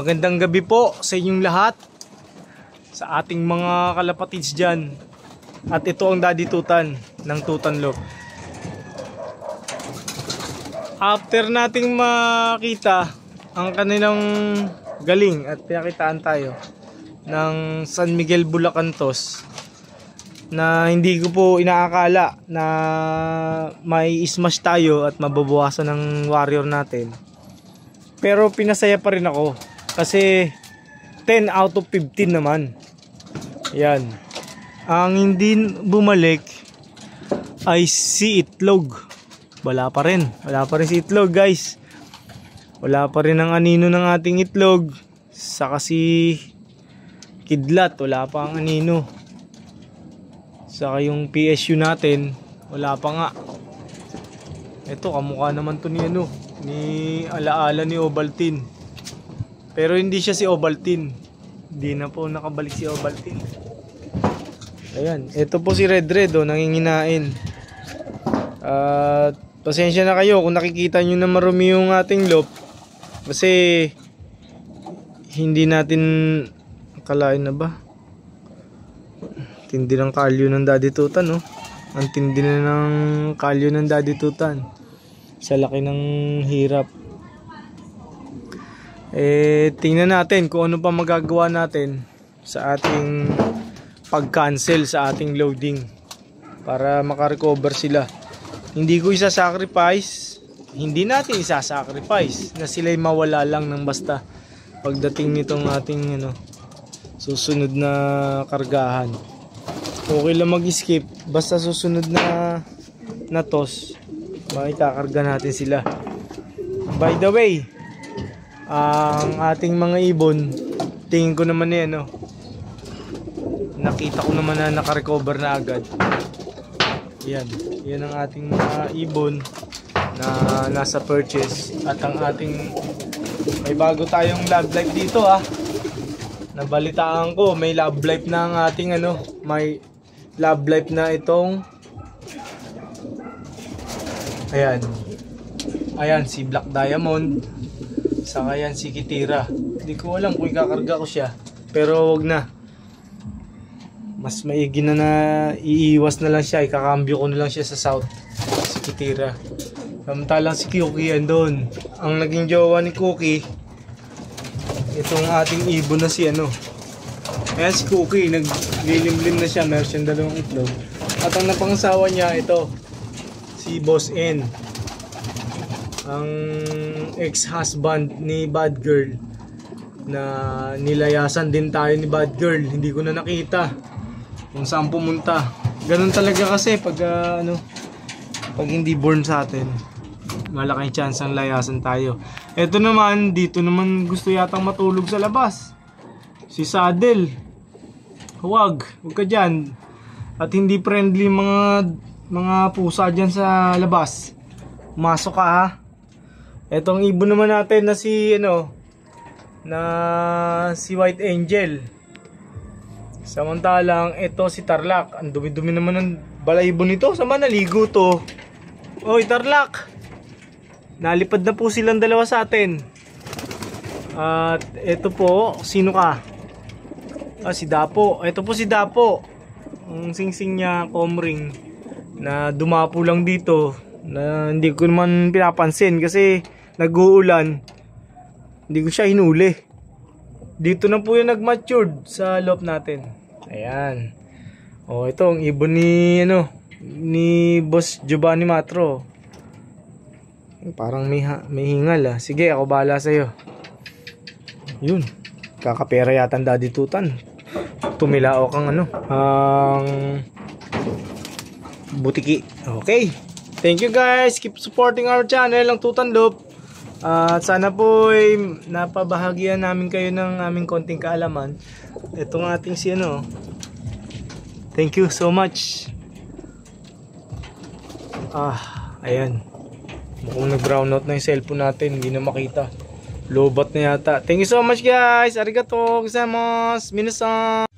Magandang gabi po sa inyong lahat, sa ating mga kalapatids dyan. At ito ang Daddy Tutan ng Tutan Loop. After nating makita ang kanilang galing at pinakitaan tayo ng San Miguel Bulacantos, na hindi ko po inaakala na may smash tayo at mababawasan ng warrior natin. Pero pinasaya pa rin ako kasi 10 out of 15 naman. Yan. Ang hindi bumalik ay si Itlog. Wala pa rin si Itlog, guys. Wala pa rin ang anino ng ating Itlog. Saka si Kidlat, wala pa ang anino. Saka yung PSU natin, wala pa nga. Ito, kamukha naman to ni alaala ni Ovaltine. Pero hindi siya si Ovaltine. Hindi na po nakabalik si Ovaltine. Ayan, ito po si Red nanginginain. Pasensya na kayo kung nakikita nyo na marumi yung ating loop. Kasi hindi natin akalain na ba. Tindi ng kalyo ng Daddy Tutan, no? Ang tindi na ng kalyo ng Daddy Tutan. Sa laki ng hirap. Tingnan natin kung ano pa magagawa natin sa ating pag-cancel sa ating loading para makarecover sila. Hindi ko isa-sacrifice, hindi natin isa-sacrifice na sila'y mawala lang ng basta pagdating nitong ating susunod na kargahan. Okay lang mag-skip basta susunod na toss makikakarga natin sila. By the way, ang ating mga ibon, tingin ko naman nakita ko naman na nakarecover na agad. Yan ang ating mga ibon na nasa purchase. At ang ating, may bago tayong love life dito nabalitaan ko, may love life na ang ating may love life na itong ayan si Black Diamond. Saka yan si Kitira. Hindi ko alam kung ikakarga ko siya, pero wag na. Mas maigi na iiwas na lang siya. Ikakambyo ko na lang siya sa south, si Kitira. Samantalang si Cookie yan doon. Ang naging jowa ni Cookie, itong ating ibon na si ayan si Cookie, naglilimlim na siya. Meron siyang dalawang itlog. At ang napangasawa niya, ito si Boss N, ang ex-husband ni Bad Girl, na nilayasan din tayo ni Bad Girl. Hindi ko na nakita kung saan pumunta. Ganun talaga kasi pag pag hindi born sa atin, malaking chance ang layasan tayo. Ito naman, dito naman gusto yatang matulog sa labas si Saddle. Huwag ka dyan. At hindi friendly mga pusa dyan sa labas. Masok ka, ha. Etong ibon naman natin na si si White Angel. Samantalang ito si Tarlac. Ang dumi-dumi naman ng balahibo nito. Sama naligo to. Oy Tarlac, nalipad na po silang dalawa sa atin. At ito po, sino ka? Si Dapo. Ito po si Dapo. Ang singsing niya, comring, na dumapo lang dito, na hindi ko naman pinapansin kasi nag-uulan. Hindi ko siya hinuli. Dito na po yung nag-matured sa loop natin. Ayan. Ito ang ibon ni Boss Giovanni Matro. Parang may hingal, Sige, ako bahala sa'yo. Yun. Kakapera yata ang Daddy Tutan. Tumilao kang ang butiki. Okay. Thank you guys. Keep supporting our channel, ang Tutan Loop. At sana po ay napabahagian namin kayo ng aming konting kaalaman. Itong ating si Thank you so much. Ayan. Mukhang nag-brown out na yung cellphone natin. Hindi na makita. Lobat na yata. Thank you so much guys. Arigato gozaimasu. Minasan.